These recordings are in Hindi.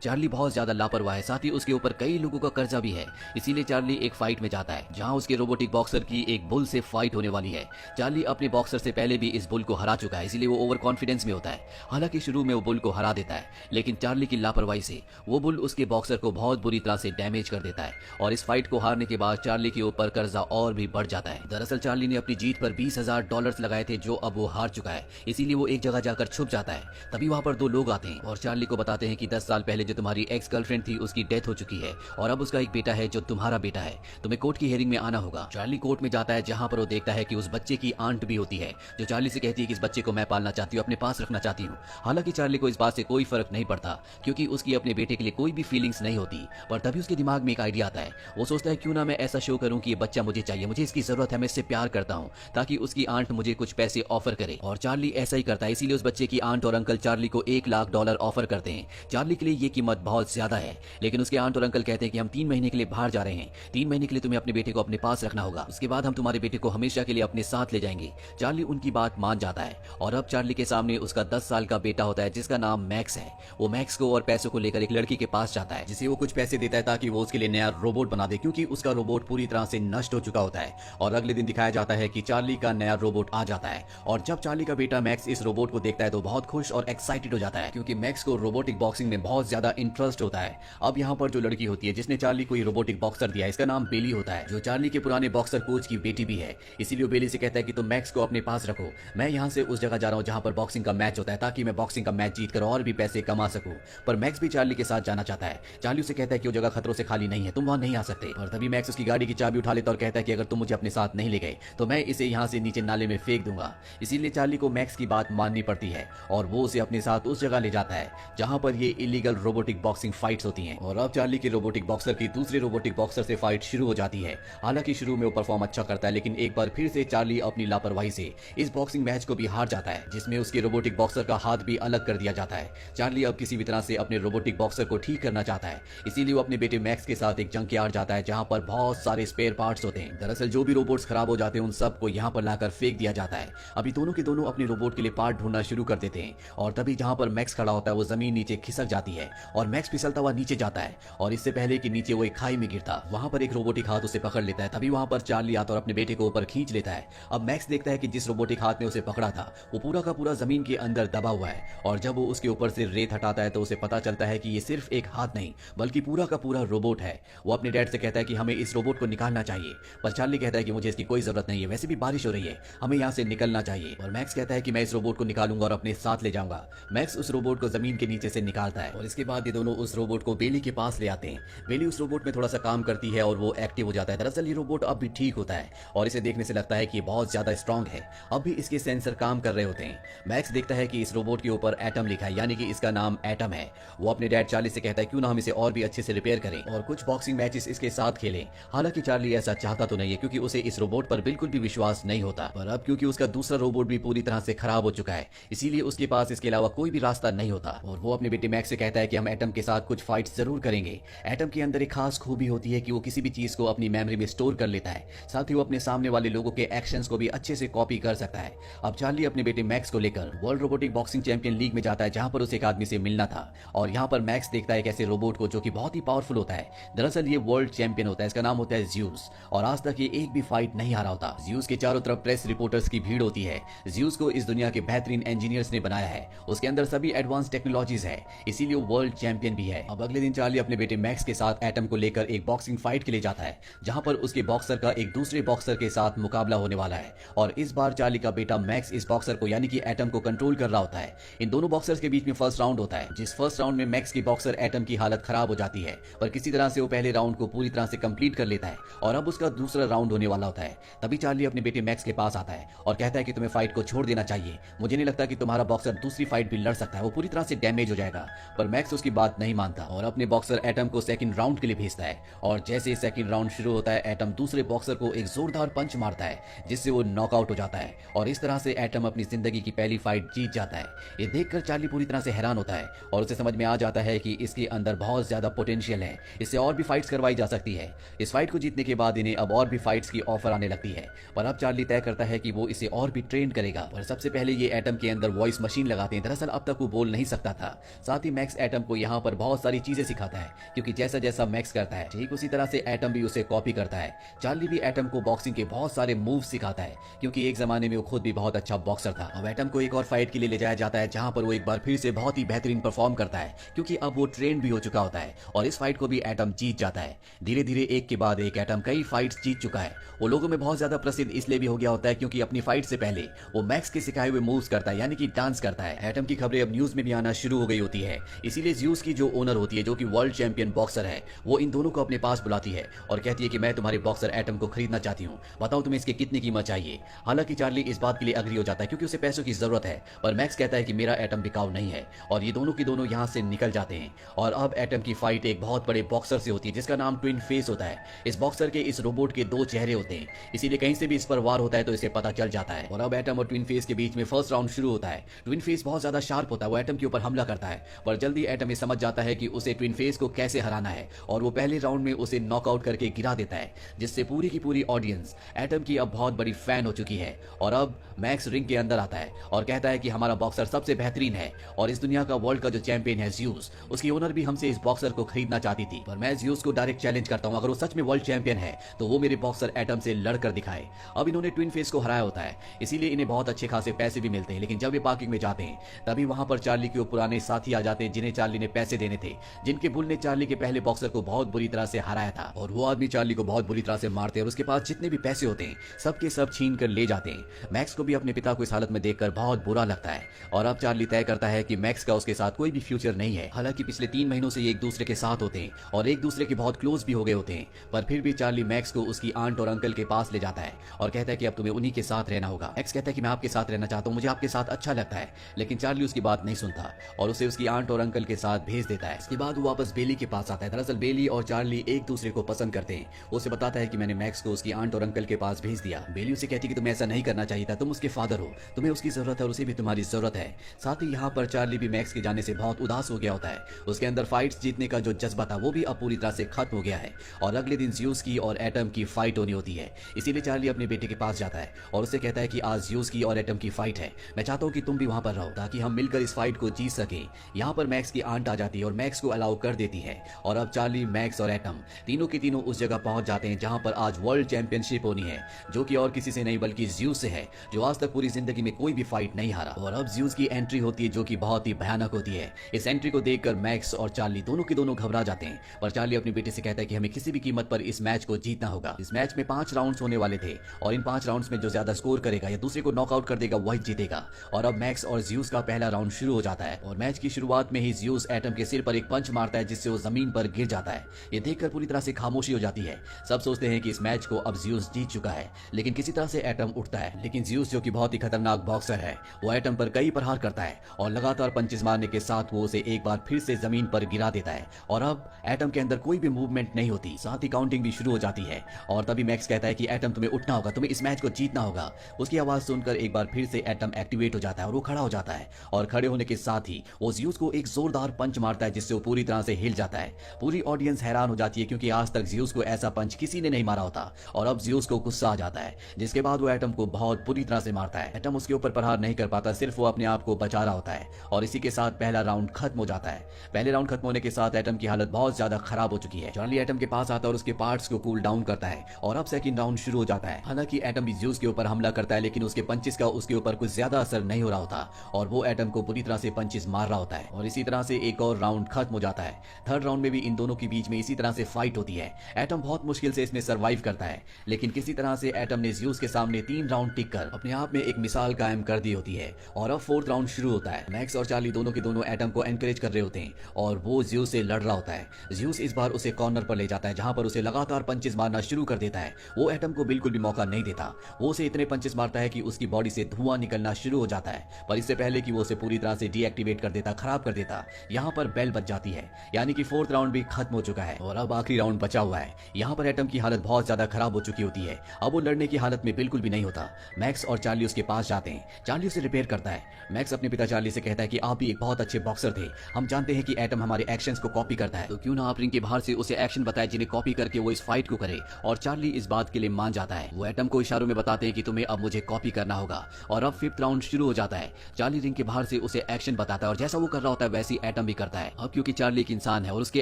चार्ली बहुत ज्यादा लापरवाह है, साथ ही उसके ऊपर कई लोगों का कर्जा भी है। इसीलिए चार्ली एक फाइट में जाता है जहां उसके रोबोटिक बॉक्सर की एक बुल से फाइट होने वाली है। चार्ली अपने बॉक्सर से पहले भी इस बुल को हरा चुका है, इसीलिए वो ओवर कॉन्फिडेंस में होता है। हालांकि शुरू में वो बुल को हरा देता है, लेकिन चार्ली की लापरवाही से वो बुल उसके बॉक्सर को बहुत बुरी तरह से डैमेज कर देता है और इस फाइट को हारने के बाद चार्ली के ऊपर कर्जा और भी बढ़ जाता है। दरअसल चार्ली ने अपनी जीत पर $20,000 लगाए थे, जो अब वो हार चुका है। इसीलिए वो एक जगह जाकर छुप जाता है। तभी वहां पर दो लोग आते हैं और चार्ली को बताते हैं कि 10 साल पहले जो तुम्हारी एक्स गर्लफ्रेंड थी उसकी डेथ हो चुकी है और अब उसका एक बेटा है जो तुम्हारा बेटा है। तुम्हें कोर्ट की हियरिंग में आना होगा। चार्ली कोर्ट में जाता है जहां पर वो देखता है कि उस बच्चे की आंट भी होती है, जो चार्ली से कहती है कि इस बच्चे को मैं पालना चाहती हूँ, अपने पास रखना चाहती हूँ। हालांकि चार्ली को इस बात से कोई फर्क नहीं पड़ता, क्योंकि उसकी अपने बेटे के लिए कोई भी फीलिंग्स नहीं होती। पर तभी उसके दिमाग में एक आइडिया आता है। वो सोचता है क्यों ना मैं ऐसा शो करूं कि ये बच्चा मुझे चाहिए, मुझे इसकी जरूरत है, मैं इससे प्यार करता हूं, ताकि उसकी आंट मुझे कुछ पैसे ऑफर करे। और चार्ली ऐसा ही करता है। इसीलिए उस बच्चे की आंट और अंकल चार्ली को $1,00,000 ऑफर करते हैं। चार्ली के लिए ये कीमत बहुत ज्यादा है, लेकिन उसके आंट और अंकल कहते हैं कि हम 3 महीने के लिए बाहर जा रहे हैं। 3 महीने के लिए तुम्हें अपने बेटे को अपने पास रखना होगा, उसके बाद हम तुम्हारे बेटे को हमेशा के लिए अपने साथ ले जाएंगे। चार्ली उनकी बात मान जाता है और अब चार्ली के सामने उसका 10 साल का बेटा होता है, जिसका नाम मैक्स है। वो मैक्स को और पैसों को लेकर एक लड़की के पास जाता है, जिसे वो कुछ पैसे देता है ताकि वो उसके लिए नया रोबोट बना दे, क्योंकि उसका रोबोट पूरी तरह से नष्ट हो चुका होता है। और अगले दिन दिखाया जाता है कि चार्ली का नया रोबोट आ जाता है और जब चार्ली का बेटा मैक्स इस रोबोट को देखता है तो बहुत खुश और एक्साइटेड हो जाता है, क्योंकि मैक्स को रोबोटिक बॉक्सिंग में बहुत ज्यादा इंटरेस्ट होता है। अब यहाँ पर जो लड़की होती है जिसने चार्ली को ये रोबोटिक बॉक्सर दिया है, इसका नाम बेली होता है, जो चार्ली के पुराने बॉक्सर कोच की बेटी भी है। इसीलिए बेली से कहता है कि तुम मैक्स को अपने पास रखो, मैं यहाँ से उस जगह जा रहा हूँ जहाँ पर बॉक्सिंग का मैच होता है, ताकि मैं बॉक्सिंग का मैच जीत कर और भी पैसे कमा सकूं। पर मैक्स भी चार्ली के साथ जाना चाहता है। चार्ली उसे कहता है कि वो जगह खतरों से खाली नहीं है, तुम वहां नहीं आ सकते। और तभी मैक्स उसकी गाड़ी की चाबी उठा लेता और कहता है कि अगर तुम मुझे अपने साथ नहीं ले गए तो मैं इसे यहाँ से नीचे नाले में फेंक दूंगा। इसीलिए चार्ली को मैक्स की बात माननी पड़ती है और वो उसे अपने साथ उस जगह ले जाता है जहां पर ये इलीगल रोबोटिक बॉक्सिंग फाइट्स होती हैं। और अब चार्ली के रोबोटिक बॉक्सर की दूसरे रोबोटिक बॉक्सर से फाइट शुरू हो जाती है। हालांकि शुरू में वो परफॉर्म अच्छा करता है, लेकिन एक बार फिर से चार्ली अपनी लापरवाही से इस बॉक्सिंग मैच को भी हार जाता है, जिसमें उसके रोबोटिक बॉक्सर का हाथ भी अलग कर दिया जाता है। चार्ली अब किसी भी तरह से अपने रोबोटिक बॉक्सर को ठीक करना चाहता है, इसीलिए वो अपने बेटे मैक्स के साथ एक जंकयार्ड जाता है जहां पर बहुत सारे स्पेयर पार्ट्स होते हैं। दरअसल जो भी रोबोट्स खराब हो जाते हैं उन सबको यहाँ पर लाकर फेंक दिया जाता है। अभी दोनों के दोनों अपने रोबोट के लिए पार्ट ढूंढना शुरू कर देते हैं और तभी जहां पर मैक्स खड़ा होता है वो जमीन नीचे खिसक जाती है और मैक्स फिसलता हुआ नीचे जाता है और इससे पहले कि नीचे वो एक खाई में गिरता, वहां पर एक रोबोटिक हाथ उसे पकड़ लेता है। तभी वहां पर चार्ली आता और अपने बेटे को ऊपर खींच लेता है। अब मैक्स देखता है कि जिस रोबोटिक हाथ ने उसे पकड़ा था वो पूरा का पूरा जमीन के अंदर दबा हुआ है और जब वो उसके ऊपर से रेत हटाता है तो उसे पता चलता है कि ये सिर्फ एक हाथ नहीं बल्कि पूरा का पूरा रोबोट है। वो अपने डैड से कहता है कि हमें इस रोबोट को निकालना चाहिए, पर चार्ली कहता है कि मुझे इसकी कोई जरूरत नहीं है, वैसे भी बारिश हो रही है, हमें यहाँ से निकलना चाहिए। और मैक्स कहता है कि मैं इस रोबोट को निकालूंगा और अपने साथ ले जाऊंगा। मैक्स उस रोबोट को जमीन के नीचे से निकालता है और इसके बाद ये दोनों उस रोबोट को बेली के पास ले आते हैं। बेली उस रोबोट में थोड़ा सा काम करती है और वो एक्टिव हो जाता है। दरअसल ये रोबोट अब भी ठीक होता है और इसे देखने से लगता है कि ये बहुत ज्यादा स्ट्रांग है। अब भी इसके सेंसर काम कर रहे होते हैं। मैक्स देखता है कि इस रोबोट के ऊपर एटम लिखा है, यानी कि इसका नाम एटम है। वो अपने डैड चार्ली से कहता है क्यों ना हम इसे और भी अच्छे से रिपेयर करें और कुछ बॉक्सिंग मैचेस इसके साथ खेलें। हालांकि चार्ली ऐसा चाहता तो नहीं है, क्योंकि उसे इस रोबोट पर बिल्कुल भी विश्वास नहीं होता। पर अब क्योंकि उसका दूसरा रोबोट भी पूरी तरह से खराब हो चुका है, इसीलिए उसके पास इसके अलावा कोई भी रास्ता नहीं होता और वो अपने बेटे मैक्स से कहता है कि हम एटम के साथ कुछ फाइट्स जरूर करेंगे। एटम के अंदर एक खास खूबी होती है कि वो किसी भी चीज को अपनी मेमोरी में स्टोर कर लेता है, साथ ही वो अपने सामने वाले लोगों के एक्शंस को भी अच्छे से कॉपी कर सकता है। अब चार्ली अपने बेटे मैक्स को लेकर world robotic boxing champion league में जाता है, जहां पर उसे एक आदमी से मिलना था और यहाँ पर मैक्स देखता है एक ऐसे रोबोट को जो कि बहुत ही पावरफुल होता है। दरअसल ये वर्ल्ड चैंपियन होता है, इसका नाम होता है ज़्यूस और आज तक ये एक भी फाइट नहीं हारा होता। ज़्यूस के चारों तरफ प्रेस रिपोर्टर्स की भीड़ होती है। ज़्यूस को इस दुनिया के बेहतरीन इंजीनियर्स ने बनाया है, उसके अंदर सभी एडवांस टेक्नोलॉजीज है, इसीलिए वो वर्ल्ड चैंपियन भी है। अब अगले दिन चार्ली अपने बेटे मैक्स के साथ एटम को लेकर एक बॉक्सिंग फाइट के लिए जाता है, जहां पर उसके बॉक्सर का एक दूसरे बॉक्सर के साथ मुकाबला होने वाला है और इस बार चार्ली का बेटा मैक्स इस बॉक्सर को यानी कि एटम को कंट्रोल कर रहा होता है। इन दोनों बॉक्सर्स के बीच में फर्स्ट राउंड होता है, जिस फर्स्ट राउंड में मैक्स की बॉक्सर एटम की हालत खराब हो जाती है, पर किसी तरह से वो पहले राउंड को पूरी तरह से कंप्लीट कर लेता है और अब उसका दूसरा राउंड होने वाला होता है। तभी चार्ली अपने बेटे मैक्स के पास आता है और कहता है कि तुम्हें फाइट को छोड़ देना चाहिए, मुझे नहीं लगता कि तुम्हारा बॉक्सर दूसरी फाइट भी लड़ सकता है, वो पूरी तरह से डैमेज हो जाएगा। पर मैक्स उसकी बात नहीं मानता और अपने बॉक्सर एटम को सेकंड राउंड के लिए भेजता है और जैसे सेकंड राउंड शुरू होता है एटम दूसरे बॉक्सर को एक जोरदार पंच मारता है, जिससे वो नॉकआउट हो जाता है और इस तरह से एटम अपनी जिंदगी की पहली फाइट जीत जाता है। ये देखकर चार्ली पूरी तरह से हैरान होता है और उसे समझ में आ जाता है कि इसके अंदर बहुत ज्यादा पोटेंशियल है, इससे और भी फाइट्स करवाई जा सकती है। इस फाइट को जीतने के बाद इन्हें अब और भी फाइट्स की ऑफर आने लगती है, पर अब चार्ली तय करता है कि वो इसे और भी ट्रेन करेगा। पर सबसे पहले ये एटम के अंदर वॉइस मशीन लगाते हैं। दरअसल अब तक वो बोल नहीं सकता था। साथ ही मैक्स एटम को यहाँ पर बहुत सारी चीजें सिखाता है, क्योंकि जैसा जैसा मैक्स करता है ठीक उसी तरह से एटम भी उसे कॉपी करता है। चार्ली भी एटम को बॉक्सिंग के बहुत सारे मूव सिखाता है, क्योंकि एक जमाने में वो खुद भी बहुत अच्छा बॉक्सर था। अब एटम को एक और फाइट के लिए ले जाया जाता है, जहां पर वो एक बार फिर से बहुत ही बेहतरीन परफॉर्म करता है, क्योंकि अब वो ट्रेंड भी हो चुका होता है और इस फाइट को भी एटम जीत जाता है। धीरे धीरे एक के बाद एक एटम कई फाइट्स जीत चुका है। वो लोगों में बहुत ज्यादा प्रसिद्ध इसलिए भी हो गया होता है क्योंकि अपनी फाइट से पहले वो मैक्स के सिखाए हुए मूव्स करता है, यानी कि डांस करता है। एटम की खबरें अब न्यूज में भी आना शुरू हो गई होती है, इसीलिए ज़्यूस की जो ओनर होती है, जो कि वर्ल्ड चैंपियन बॉक्सर है, वो इन दोनों को अपने पास बुलाती है और कहती है कि मैं तुम्हारे बॉक्सर एटम को खरीदना चाहती हूँ, बताओ तुम्हें इसकी कितनी कीमत चाहिए। हालांकि चार्ली इस बात के लिए अग्री हो जाता है क्योंकि उसे पैसों की जरूरत है, पर मैक्स कहता है कि मेरा एटम बिकाऊ नहीं है और ये दोनों की दोनों यहाँ से निकल जाते हैं। और अब एटम की फाइट एक बहुत बड़े बॉक्सर से होती है जिसका नाम ट्विन फेस होता है। इस बॉक्सर के इस रोबोट के दो चेहरे होते हैं, इसीलिए कहीं से भी इस पर वार होता है तो इसे पता चल जाता है। और अब एटम और ट्विन फेस के बीच में फर्स्ट राउंड शुरू होता है। ट्विन फेस बहुत ज्यादा शार्प होता है, वो एटम के ऊपर हमला करता है, पर जल्दी एटम ये समझ जाता है कि उसे ट्विन फेस को कैसे हराना है और वो पहले राउंड में उसे नॉकआउट करके गिरा देता है, जिससे पूरी की पूरी ऑडियंस एटम की अब बहुत बड़ी फैन हो चुकी है। और अब मैक्स रिंग के अंदर आता है और कहता है कि हमारा बॉक्सर सबसे बेहतरीन है और इस दुनिया का वर्ल्ड का जो चैंपियन है ज़्यूस, उसकी ओनर भी हमसे इस बॉक्सर को खरीदना चाहती थी, पर मैं ज़्यूस को डायरेक्ट चैलेंज करता हूं, अगर वो सच में वर्ल्ड चैंपियन है तो वो मेरे बॉक्सर एटम से लड़कर दिखाए। अब इन्होंने ट्विन फेस को हराया होता है, इसीलिए इन्हें बहुत अच्छे खासे पैसे भी मिलते हैं। लेकिन जब ये पार्किंग में जाते हैं तभी वहां पर चार्ली के पुराने साथी आ जाते हैं, जिन्हें चार्ली ने पैसे देने थे, जिनके बुल ने चार्ली के पहले बॉक्सर को बहुत बुरी तरह से हराया था। और वो आदमी चार्ली को बहुत बुरी तरह से मारते हैं और उसके पास जितने भी पैसे होते हैं सबके सब छीन कर ले जाते हैं। मैक्स को भी अपने पिता को इस हालत में देखकर बहुत बुरा लगता है और अब चार्ली तय करता है कि मैक्स का उसके साथ कोई भी फ्यूचर नहीं है। हालांकि पिछले 3 महीनों से ये एक दूसरे के साथ होते हैं और एक दूसरे के बहुत क्लोज भी हो गए होते हैं, पर फिर भी चार्ली मैक्स को उसकी आंट और अंकल के पास ले जाता है और कहता है कि अब तुम्हें उन्हीं के साथ रहना होगा। मैक्स कहता है कि मैं आपके साथ रहना चाहता हूँ, मुझे आपके साथ अच्छा लगता है, लेकिन चार्ली उसकी बात नहीं सुनता और उसे उसकी आंट और अंकल के साथ भेज देता है। इसके बाद वो वापस बेली के पास आता है। दरअसल बेली और चार्ली एक दूसरे को पसंद करते हैं। उसे बताता है कि मैंने मैक्स को उसकी आंट और अंकल के पास भेज दिया। बेली उसे कहती है कि तुम्हें ऐसा नहीं करना चाहिए था, तुम उसके फादर हो, तुम्हें उसकी जरूरत है और उसे भी तुम्हारी जरूरत है। साथ ही यहाँ पर चार्ली भी मैक्स के जाने से बहुत उदास हो गया होता है। उसके अंदर फाइट्स जीतने का जो जज्बा था वो भी अब पूरी तरह से खत्म हो गया है और अगले दिन ज़्यूस की और एटम की फाइट होनी होती है। इसीलिए चार्ली अपने बेटे के पास जाता है और उससे कहता है कि आज ज़्यूस की और एटम की फाइट है, मैं चाहता हूँ कि तुम भी वहां पर रहो ताकि हम मिलकर इस फाइट को जीत सके। यहाँ पर मैक्स की आंट आ जाती है और मैक्स को अलाउ कर देती है और अब चार्ली, मैक्स और एटम तीनों के तीनों उस जगह पहुंच जाते हैं जहां पर आज वर्ल्ड चैंपियनशिप होनी है, जो कि और किसी से नहीं बल्कि ज़्यूस से है, जो आज तक पूरी जिंदगी में कोई भी फाइट नहीं हारा। और अब ज़्यूस की एंट्री होती है जो कि बहुत ही भयानक होती है। इस एंट्री को देखकर मैक्स और चार्ली दोनों के दोनों घबरा जाते हैं, पर चार्ली अपने बेटे से कहता है कि हमें किसी भी कीमत पर इस मैच को जीतना होगा। इस मैच में 5 राउंड्स होने वाले थे और इन 5 राउंड्स में जो ज्यादा स्कोर करेगा या दूसरे को नॉकआउट कर देगा वही जीतेगा। और अब मैक्स और ज़्यूस का पहला राउंड शुरू हो जाता है और मैच की शुरुआत में ही ज़्यूस एटम के सिर पर एक पंच मारता है जिससे वो जमीन पर गिर जाता है। ये देखकर पूरी तरह से खामोशी हो जाती है। सब सोचते हैं कि इस मैच को अब ज़्यूस जीत चुका है, लेकिन किसी तरह से एटम उठता है। लेकिन ज़्यूस जो कि बहुत ही खतरनाक बॉक्सर है, वो एटम पर कई प्रहार करता है और लगातार पंचेस मारने के साथ वो उसे एक बार फिर से जमीन पर गिरा देता है और अब एटम के अंदर कोई भी मूवमेंट नहीं होती। साथ ही काउंटिंग भी शुरू हो जाती है और तभी मैक्स कहता है कि एटम तुम्हें उठना होगा, तुम्हें इस मैच को जीतना होगा। उसकी आवाज सुनकर एक बार फिर से एटम एक्टिवेट हो जाता है और वो खड़ा हो जाता है और खड़े होने के साथ ही वो ज़्यूस को एक जोरदार पंच मारता है जिससे वो पूरी तरह से हिल जाता है। पूरी ऑडियंस हैरान हो जाती है क्योंकि आज तक ज़्यूस को ऐसा पंच किसी ने नहीं मारा होता और अब ज़्यूस को गुस्सा आ जाता है, जिसके बाद वो एटम को बहुत बुरी तरह से मारता है। एटम उसके ऊपर प्रहार नहीं कर पाता, सिर्फ वो अपने आप को बचा रहा होता है और इसी के साथ पहला राउंड खत्म हो जाता है। पहले राउंड खत्म होने के साथ एटम की हालत बहुत ज्यादा खराब हो चुकी है। चार्ली एटम के पास आता है और उसके पार्ट्स को कूल डाउन करता है और अब सेकंड राउंड शुरू हो जाता है। हालांकि एटम भी ज़्यूस के ऊपर हमला करता है, लेकिन उसके पंचेस का उसके ऊपर कुछ ज्यादा असर नहीं हो रहा होता और वो एटम को बुरी तरह से पंचेस मार रहा होता है और इसी तरह से एक और राउंड खत्म हो जाता है। थर्ड राउंड में भी इन दोनों के बीच में इसी तरह से फाइट होती है। एटम बहुत मुश्किल से इसमें सर्वाइव करता है, लेकिन किसी तरह से एटम ने ज़्यूस के सामने 3 राउंड टिक कर अपने आप में एक मिसाल कायम कर दी होती है और अब फोर्थ राउंड शुरू होता है। मैक्स और चार्ली दोनों के दोनों एटम को एनकरेज कर रहे होते हैं और वो ज़्यूस से लड़ रहा होता है। ज़्यूस इस बार उसे कॉर्नर पर ले जाता है जहां पर उसे लगातार पंचेस मारना शुरू कर देता है। वो एटम को बिल्कुल भी मौका नहीं देता, वो उसे इतने पंचेस मारता है कि उसकी बॉडी से धुआं निकलना शुरू हो जाता है, पर इससे पहले कि वो उसे पूरी तरह से डीएक्टिवेट कर देता, खराब कर देता, यहाँ पर बेल बज जाती है, यानी कि फोर्थ राउंड भी खत्म हो चुका है और अब आखिरी राउंड बचा हुआ है। यहाँ पर एटम की हालत बहुत ज्यादा खराब हो चुकी होती है, अब वो लड़ने की हालत में बिल्कुल भी नहीं होता। मैक्स और चार्ली उसके पास जाते हैं, चार्ली उसे रिपेयर करता है। मैक्स अपने पिता चार्ली से कहता है कि आप भी एक बहुत अच्छे बॉक्सर थे, हम जानते हैं कि एटम हमारे एक्शंस को कॉपी करता है, तो क्यों ना आप रिंग के बाहर से उसे एक्शन बताए जिन्हें कॉपी करके वो इस फाइट को करे। और चार्ली इस बात के लिए मान जाता है। वो एटम को इशारों में बताते हैं कि तुम्हें अब मुझे कॉपी करना होगा और अब फिफ्थ राउंड शुरू हो जाता है। चार्ली रिंग के बाहर से उसे एक्शन बताता है और जैसा वो कर रहा होता है वैसी एटम एटम भी करता है। अब क्योंकि चार्ली एक इंसान है और उसके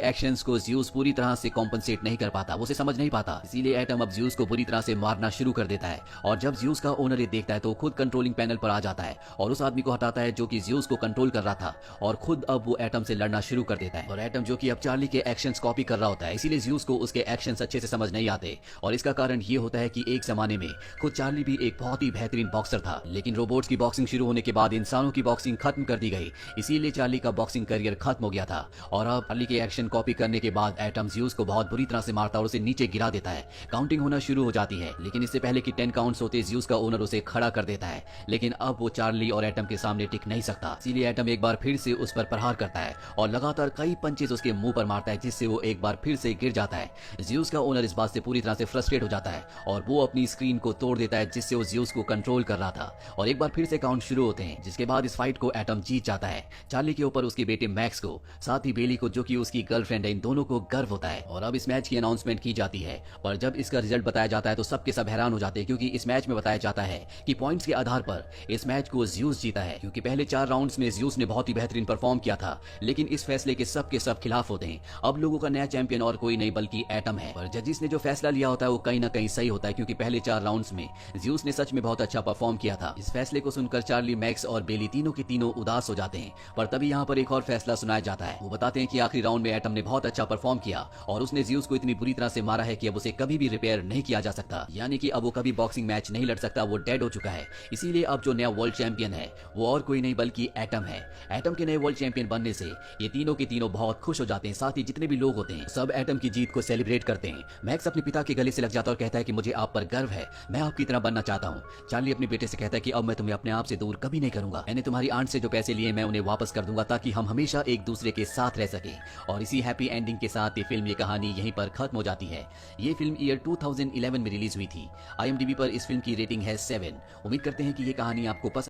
एक्शंस को ज़्यूस पूरी तरह से कॉम्पनसेट नहीं कर पाता, वो उसे समझ नहीं पाता, इसीलिए एटम अब ज़्यूस को बुरी तरह से मारना शुरू कर देता है। और जब ज़्यूस का ओनर ये देखता है तो खुद कंट्रोलिंग पैनल पर आ जाता है और उस आदमी को हटाता है जो कि ज़्यूस को कंट्रोल कर रहा था, और खुद अब वो एटम से लड़ना शुरू कर देता है। और एटम जो कि अब चार्ली के एक्शंस कॉपी कर रहा होता है, इसीलिए ज़्यूस को उसके एक्शंस अच्छे से समझ नहीं आते। और इसका कारण ये होता है कि एक जमाने में खुद चार्ली भी एक बहुत ही बेहतरीन बॉक्सर था, लेकिन रोबोट्स की बॉक्सिंग शुरू होने के बाद इंसानों की बॉक्सिंग खत्म कर दी गई, इसीलिए चार्ली का बॉक्सिंग करियर खत्म हो गया था। और अब चार्ली के एक्शन कॉपी करने के बाद एटम ज़्यूस को बहुत बुरी तरह से मारता और उसे नीचे गिरा देता है। काउंटिंग होना शुरू हो जाती है, लेकिन इससे पहले कि 10 काउंट्स होते ज़्यूस का ओनर उसे खड़ा कर देता है। लेकिन अब वो चार्ली और एटम के सामने टिक नहीं सकता, इसीलिए एटम एक बार फिर से उस पर प्रहार करता है और लगातार कई पंचेस उसके मुंह पर मारता है, जिससे वो एक बार फिर से गिर जाता है। ज़्यूस का ओनर इस बात से पूरी तरह से फ्रस्ट्रेट हो जाता है और वो अपनी स्क्रीन को तोड़ देता है, जिससे वो ज़्यूस को कंट्रोल कर रहा था। और एक बार फिर से काउंट शुरू होते हैं, जिसके बाद इस फाइट को एटम जीत जाता है। चार्ली के ऊपर उसके बेटे मैक्स को, साथ ही बेली को जो कि उसकी गर्लफ्रेंड है, इन दोनों को गर्व होता है। और अब इस मैच की अनाउंसमेंट की जाती है और जब इसका रिजल्ट बताया जाता है तो सबके सब हैरान हो जाते हैं, क्योंकि इस मैच में बताया जाता है कि पॉइंट्स के आधार पर इस मैच को ज़्यूस जीता है, क्योंकि पहले 4 राउंड्स में ज़्यूस ने बहुत ही बेहतरीन परफॉर्म किया था। लेकिन इस फैसले के सब खिलाफ होते हैं। अब लोगों का नया चैंपियन और कोई नहीं बल्कि एटम है। पर जजिस ने जो फैसला लिया होता है वो कहीं ना कहीं सही होता है, क्योंकि पहले 4 राउंड्स में ज़्यूस ने सच में बहुत अच्छा परफॉर्म किया था। इस फैसले को सुनकर चार्ली, मैक्स और बेली तीनों के तीनों उदास हो जाते हैं। पर तभी यहाँ पर एक और फैसला सुनाया जाता है। वो बताते हैं कि आखिरी राउंड में एटम ने बहुत अच्छा परफॉर्म किया और उसने ज़्यूस को इतनी बुरी तरह से मारा है कि अब उसे कभी भी रिपेयर नहीं किया जा सकता, यानी कि अब वो कभी बॉक्सिंग मैच नहीं लड़ सकता, वो डेड हो चुका है। इसीलिए अब जो नया वर्ल्ड चैंपियन है वो और कोई नहीं बल्कि एटम है। एटम के नए वर्ल्ड चैंपियन बनने से ये तीनों के तीनों बहुत खुश हो जाते हैं, साथ ही जितने भी लोग होते हैं सब एटम की जीत को सेलिब्रेट करते हैं। मैक्स अपने पिता के गले से लग जाता है और कहता है कि मुझे आप पर गर्व है, मैं आपकी तरह बनना चाहता हूँ। चार्ली अपने बेटे से कहता है कि अब मैं तुम्हें अपने आप से दूर कभी नहीं करूंगा, मैंने तुम्हारी आंट से जो पैसे लिए मैं उन्हें वापस कर दूंगा ताकि हम हमेशा एक दूसरे के साथ रह सके। और इसी हैप्पी एंडिंग के साथ ये फिल्म, ये कहानी यहीं पर खत्म हो जाती है। ये फिल्म ईयर 2011 में रिलीज हुई थी। IMDb पर इस फिल्म की रेटिंग है 7। उम्मीद करते हैं कि ये कहानी आपको पसंद